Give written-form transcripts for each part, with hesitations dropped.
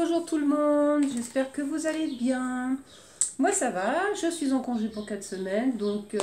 Bonjour tout le monde, j'espère que vous allez bien. Moi ça va, je suis en congé pour 4 semaines, donc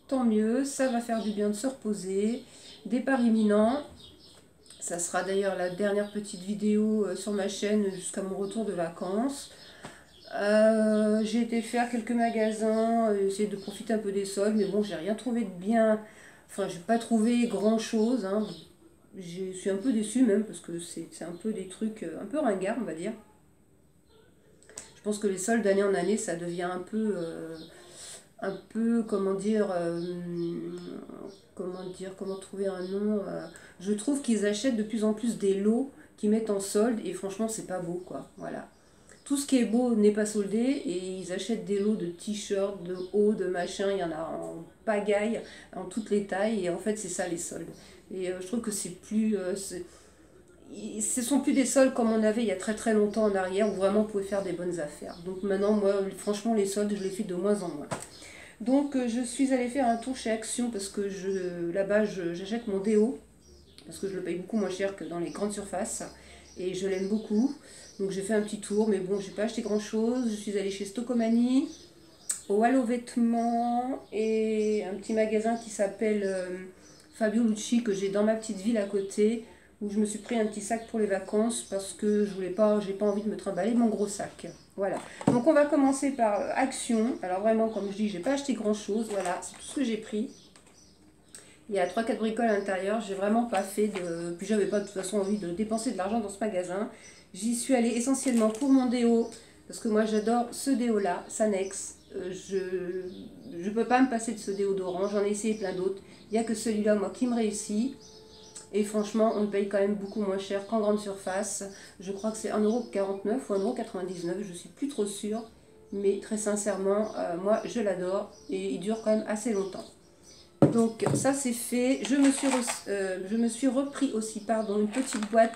tant mieux, ça va faire du bien de se reposer. Départ imminent, ça sera d'ailleurs la dernière petite vidéo sur ma chaîne jusqu'à mon retour de vacances. J'ai été faire quelques magasins, essayer de profiter un peu des soldes, mais bon, j'ai rien trouvé de bien. Enfin, j'ai pas trouvé grand chose, hein. Je suis un peu déçue même parce que c'est un peu des trucs un peu ringards, on va dire. Je pense que les soldes d'année en année, ça devient un peu, comment trouver un nom. Je trouve qu'ils achètent de plus en plus des lots qu'ils mettent en solde et franchement, c'est pas beau, quoi. Voilà. Tout ce qui est beau n'est pas soldé et ils achètent des lots de t-shirts, de hauts, de machin, il y en a en pagaille, en toutes les tailles et en fait c'est ça les soldes. Et je trouve que ce sont plus des soldes comme on avait il y a très très longtemps en arrière où vraiment on pouvait faire des bonnes affaires. Donc maintenant moi franchement les soldes je les fais de moins en moins. Donc je suis allée faire un tour chez Action parce que là-bas j'achète mon déo parce que je le paye beaucoup moins cher que dans les grandes surfaces et je l'aime beaucoup. Donc j'ai fait un petit tour, mais bon, j'ai pas acheté grand chose. Je suis allée chez Stocomanie, au Halo Vêtements et un petit magasin qui s'appelle Fabio Lucci que j'ai dans ma petite ville à côté où je me suis pris un petit sac pour les vacances parce que j'ai pas envie de me trimballer mon gros sac. Voilà. Donc on va commencer par Action. Alors vraiment, comme je dis, j'ai pas acheté grand chose. Voilà, c'est tout ce que j'ai pris. Il y a 3-4 bricoles à l'intérieur, j'ai vraiment pas fait de... Puis j'avais pas de toute façon envie de dépenser de l'argent dans ce magasin. J'y suis allée essentiellement pour mon déo, parce que moi j'adore ce déo là, Sanex. Je peux pas me passer de ce déodorant, j'en ai essayé plein d'autres. Il n'y a que celui-là moi qui me réussit. Et franchement on le paye quand même beaucoup moins cher qu'en grande surface. Je crois que c'est 1,49€ ou 1,99€, je suis plus trop sûre. Mais très sincèrement, moi je l'adore et il dure quand même assez longtemps. Donc ça c'est fait. Je me suis repris aussi une petite boîte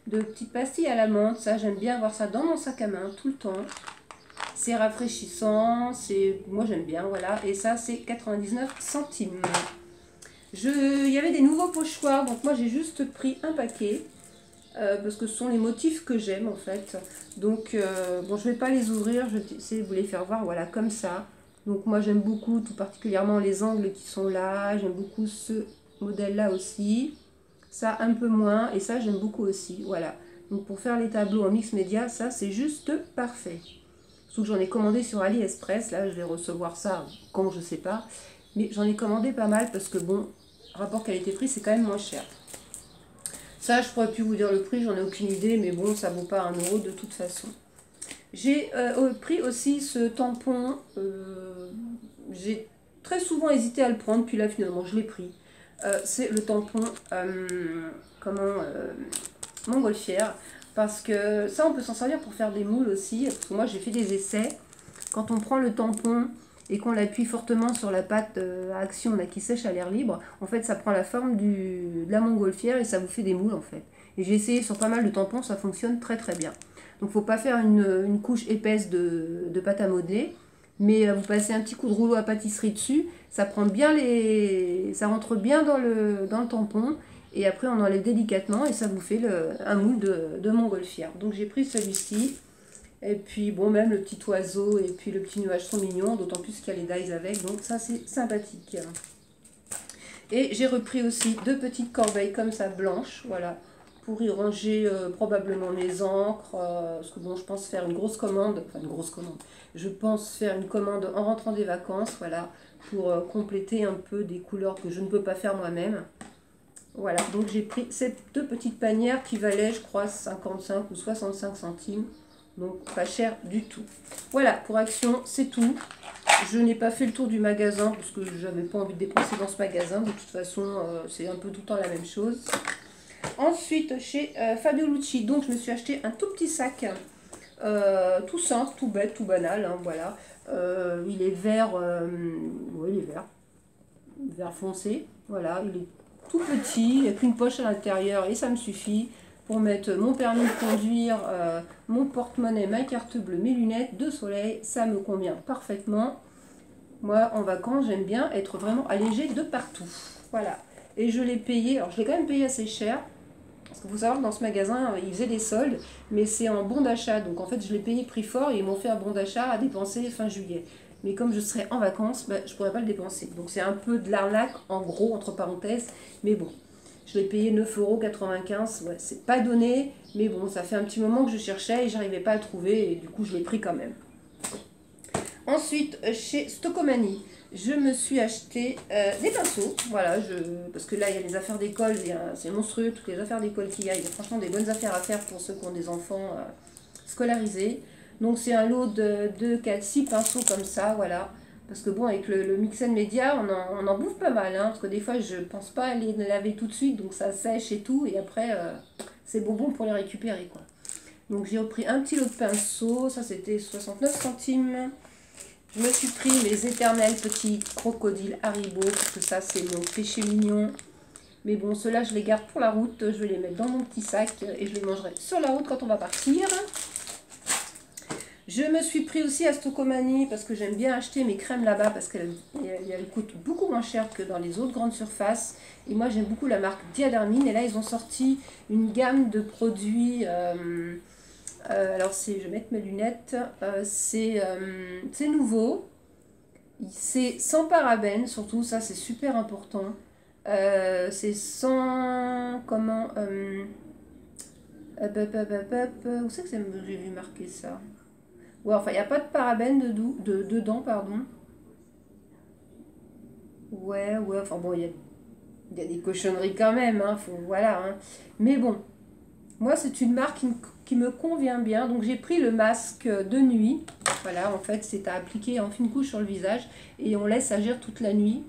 de petites pastilles à la menthe. Ça j'aime bien avoir ça dans mon sac à main tout le temps. C'est rafraîchissant, moi j'aime bien, voilà. Et ça c'est 99 centimes. Il y avait des nouveaux pochoirs, donc moi j'ai juste pris un paquet. Parce que ce sont les motifs que j'aime en fait. Donc bon, je vais pas les ouvrir, je vais essayer de vous les faire voir, voilà, comme ça. Donc moi j'aime beaucoup, tout particulièrement les angles qui sont là, j'aime beaucoup ce modèle là aussi. Ça un peu moins, et ça j'aime beaucoup aussi, voilà. Donc pour faire les tableaux en mix média, ça c'est juste parfait. Surtout que j'en ai commandé sur AliExpress, là je vais recevoir ça quand je sais pas. Mais j'en ai commandé pas mal parce que bon, rapport qualité-prix c'est quand même moins cher. Ça, je pourrais plus vous dire le prix, j'en ai aucune idée, mais bon, ça vaut pas 1€ de toute façon. J'ai pris aussi ce tampon, j'ai très souvent hésité à le prendre, puis là finalement je l'ai pris. C'est le tampon, montgolfière, parce que ça on peut s'en servir pour faire des moules aussi, parce que moi j'ai fait des essais. Quand on prend le tampon et qu'on l'appuie fortement sur la pâte à Action là, qui sèche à l'air libre, en fait ça prend la forme de la montgolfière et ça vous fait des moules en fait. Et j'ai essayé sur pas mal de tampons, ça fonctionne très très bien. Donc faut pas faire une couche épaisse de pâte à modeler, mais vous passez un petit coup de rouleau à pâtisserie dessus, ça prend bien ça rentre bien dans le tampon, et après on enlève délicatement et ça vous fait un moule de montgolfière. Donc j'ai pris celui-ci. Et puis bon, même le petit oiseau et puis le petit nuage sont mignons, d'autant plus qu'il y a les dies avec, donc ça c'est sympathique. Et j'ai repris aussi 2 petites corbeilles comme ça blanches, voilà, pour y ranger probablement mes encres, parce que bon, je pense faire une grosse commande, je pense faire une commande en rentrant des vacances, voilà, pour compléter un peu des couleurs que je ne peux pas faire moi-même. Voilà, donc j'ai pris ces 2 petites panières qui valaient, je crois, 55 ou 65 centimes. Donc pas cher du tout. Voilà, pour Action, c'est tout. Je n'ai pas fait le tour du magasin parce que j'avais pas envie de dépenser dans ce magasin. De toute façon, c'est un peu tout le temps la même chose. Ensuite, chez Fabio Lucci, donc je me suis acheté un tout petit sac. Tout simple, tout bête, tout banal. Hein, voilà. Il est vert. Oui, il est vert. Vert foncé. Voilà, il est tout petit. Il n'y a qu'une poche à l'intérieur et ça me suffit pour mettre mon permis de conduire, mon porte-monnaie, ma carte bleue, mes lunettes de soleil, ça me convient parfaitement. Moi, en vacances, j'aime bien être vraiment allégée de partout. Voilà. Et je l'ai payé, alors je l'ai quand même payé assez cher, Parce qu'il faut savoir que dans ce magasin, ils faisaient des soldes, mais c'est en bon d'achat. Donc en fait, je l'ai payé prix fort et ils m'ont fait un bon d'achat à dépenser fin juillet. Mais comme je serai en vacances, je ne pourrais pas le dépenser. Donc c'est un peu de l'arnaque, en gros, entre parenthèses. Mais bon, je l'ai payé 9,95 €. Ouais, c'est pas donné, mais bon, ça fait un petit moment que je cherchais et j'arrivais pas à trouver. Et du coup, je l'ai pris quand même. Ensuite, chez Stocomanie, je me suis acheté des pinceaux. Voilà, parce que là, il y a les affaires d'école, c'est monstrueux, toutes les affaires d'école qu'il y a. Il y a franchement des bonnes affaires à faire pour ceux qui ont des enfants scolarisés. Donc, c'est un lot de 2, 4, 6 pinceaux comme ça, voilà. Parce que bon, avec le Mix and Media, on en bouffe pas mal. Hein, parce que des fois, je pense pas à les laver tout de suite, donc ça sèche et tout. Et après, c'est bonbon pour les récupérer, quoi. Donc, j'ai repris un petit lot de pinceaux. Ça, c'était 69 centimes. Je me suis pris mes éternels petits crocodiles Haribo, parce que ça c'est mon péché mignon. Mais bon, ceux-là je les garde pour la route, je vais les mettre dans mon petit sac et je les mangerai sur la route quand on va partir. Je me suis pris aussi à Stocomanie parce que j'aime bien acheter mes crèmes là-bas parce qu'elles coûtent beaucoup moins cher que dans les autres grandes surfaces. Et moi j'aime beaucoup la marque Diadermine et là ils ont sorti une gamme de produits... alors, je vais mettre mes lunettes. C'est nouveau. C'est sans parabènes, surtout, ça c'est super important. C'est sans. Comment où c'est que j'ai vu marquer ça? Ouais, enfin, il n'y a pas de parabènes dedans, pardon. Ouais, enfin bon, il y a des cochonneries quand même, hein, voilà. Hein. Mais bon, moi, c'est une marque qui me convient bien. Donc, j'ai pris le masque de nuit. Voilà, en fait, c'est à appliquer en fine couche sur le visage. Et on laisse agir toute la nuit.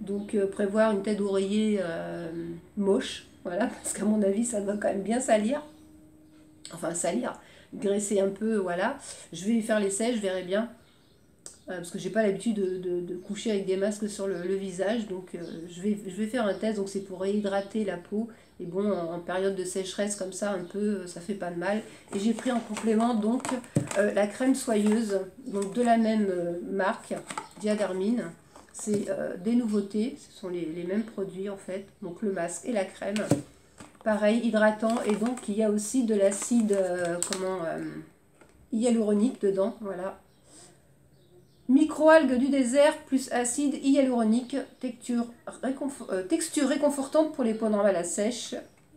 Donc, prévoir une tête d'oreiller moche. Voilà, parce qu'à mon avis, ça doit quand même bien salir. Enfin, salir, graisser un peu, voilà. Je vais faire l'essai, je verrai bien. Parce que j'ai pas l'habitude de coucher avec des masques sur le visage. Donc, je vais faire un test. Donc, c'est pour réhydrater la peau. Et bon, en période de sécheresse comme ça, un peu, ça fait pas de mal. Et j'ai pris en complément donc la crème soyeuse, donc de la même marque, Diadermine. C'est des nouveautés, ce sont les mêmes produits en fait. Donc le masque et la crème. Pareil, hydratant. Et donc il y a aussi de l'acide hyaluronique dedans. Voilà. Microalgues du désert plus acide hyaluronique, texture réconfortante pour les peaux normales à sèche.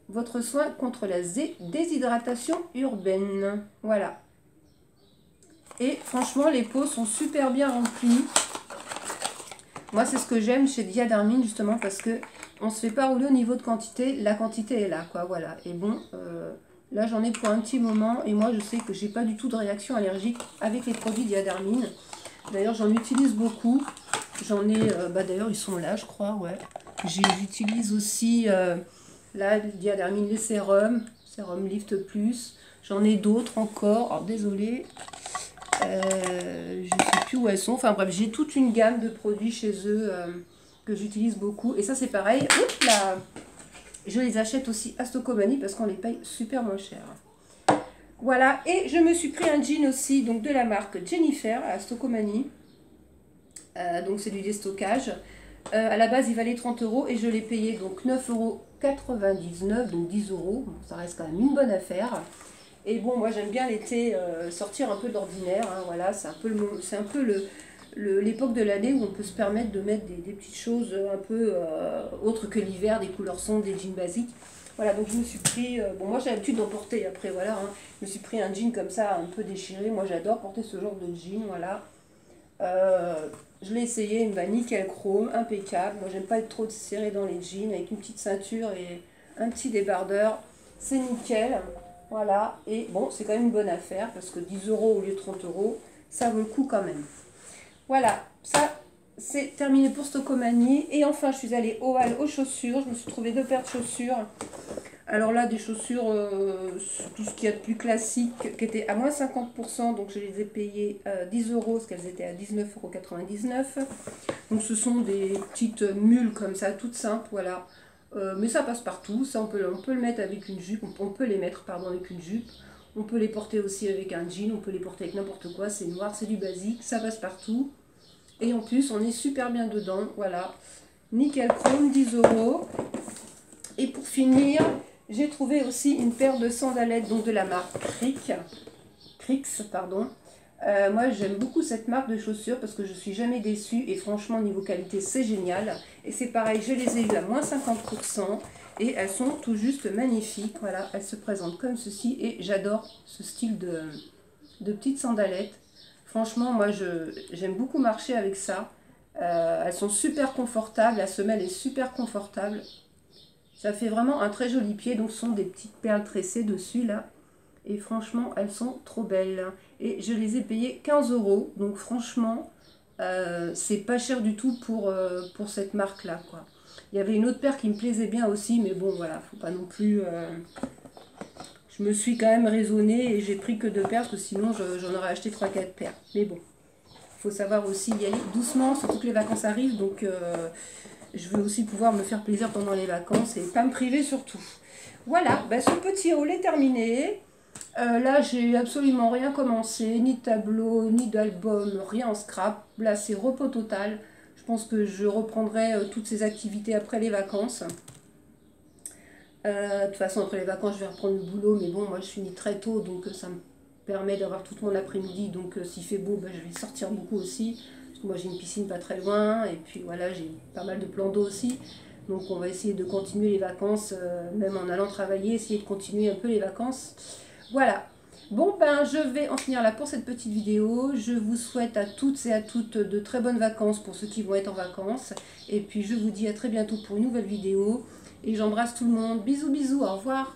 Votre soin contre la déshydratation urbaine. Voilà. Et franchement, les peaux sont super bien remplies. Moi, c'est ce que j'aime chez Diadermine, justement, parce que on se fait pas rouler au niveau de quantité. La quantité est là, quoi, voilà. Et bon, là, j'en ai pour un petit moment. Et moi, je sais que j'ai pas du tout de réaction allergique avec les produits Diadermine. D'ailleurs, j'en utilise beaucoup. J'en ai, d'ailleurs, ils sont là, je crois, ouais. J'utilise aussi, là, Diadermine, les sérums, sérum Lift Plus. J'en ai d'autres encore. Alors, désolée, je ne sais plus où elles sont. Enfin, bref, j'ai toute une gamme de produits chez eux que j'utilise beaucoup. Et ça, c'est pareil. Oups là, je les achète aussi à Stocomanie parce qu'on les paye super moins cher. Voilà, et je me suis pris un jean aussi, donc de la marque Jennifer à Stocomanie. Donc c'est du déstockage. À la base, il valait 30 € et je l'ai payé donc 9,99 €, donc 10 €. Bon, ça reste quand même une bonne affaire. Et bon, moi j'aime bien l'été sortir un peu d'ordinaire. Hein, voilà, c'est un peu l'époque de l'année où on peut se permettre de mettre des petites choses un peu autres que l'hiver, des couleurs sombres, des jeans basiques. Voilà, donc je me suis pris, bon moi j'ai l'habitude d'en porter après, voilà, hein, je me suis pris un jean comme ça, un peu déchiré, moi j'adore porter ce genre de jean, voilà. Je l'ai essayé, il me va nickel chrome, impeccable, moi j'aime pas être trop serré dans les jeans, avec une petite ceinture et un petit débardeur, c'est nickel, voilà, et bon c'est quand même une bonne affaire, parce que 10 € au lieu de 30 €, ça vaut le coup quand même. Voilà, ça... C'est terminé pour Stocomanie. Et enfin, je suis allée au hall aux chaussures. Je me suis trouvé 2 paires de chaussures. Alors là, des chaussures, tout ce qu'il y a de plus classique, qui étaient à moins 50%. Donc je les ai payées 10 € parce qu'elles étaient à 19,99 €. Donc ce sont des petites mules comme ça, toutes simples, voilà. Mais ça passe partout. Ça, on peut le mettre avec une jupe. On peut les mettre, pardon, avec une jupe. On peut les porter aussi avec un jean. On peut les porter avec n'importe quoi. C'est noir, c'est du basique. Ça passe partout. Et en plus, on est super bien dedans, voilà. Nickel chrome, 10 €. Et pour finir, J'ai trouvé aussi une paire de sandalettes, donc de la marque Crix, pardon. Moi j'aime beaucoup cette marque de chaussures parce que je suis jamais déçue et franchement niveau qualité c'est génial. Et c'est pareil, je les ai eues à moins 50% et elles sont tout juste magnifiques. Voilà, elles se présentent comme ceci et j'adore ce style de petites sandalettes. Franchement moi j'aime beaucoup marcher avec ça. Elles sont super confortables, la semelle est super confortable. Ça fait vraiment un très joli pied, donc ce sont des petites perles tressées dessus là. Et franchement, elles sont trop belles. Et je les ai payées 15 euros. Donc franchement, c'est pas cher du tout pour cette marque-là, quoi. Il y avait une autre paire qui me plaisait bien aussi, mais bon, voilà, faut pas non plus... Je me suis quand même raisonnée et j'ai pris que 2 paires, parce que sinon j'en aurais acheté 3-4 paires. Mais bon, il faut savoir aussi y aller doucement, surtout que les vacances arrivent, donc je veux aussi pouvoir me faire plaisir pendant les vacances et pas me priver surtout. Voilà, ben, ce petit haul est terminé. Là, j'ai absolument rien commencé, ni de tableau, ni d'album, rien en scrap. Là, c'est repos total. Je pense que je reprendrai toutes ces activités après les vacances. De toute façon, après les vacances, je vais reprendre le boulot. Mais bon, moi, je finis très tôt, donc ça me permet d'avoir tout mon après-midi. Donc, s'il fait beau, ben, je vais sortir beaucoup aussi. Parce que moi, j'ai une piscine pas très loin. Et puis, voilà, j'ai pas mal de plans d'eau aussi. Donc, on va essayer de continuer les vacances, même en allant travailler, essayer de continuer un peu les vacances. Voilà. Bon, ben, je vais en finir là pour cette petite vidéo. Je vous souhaite à toutes et à toutes de très bonnes vacances pour ceux qui vont être en vacances. Et puis, je vous dis à très bientôt pour une nouvelle vidéo. Et j'embrasse tout le monde. Bisous, bisous, au revoir.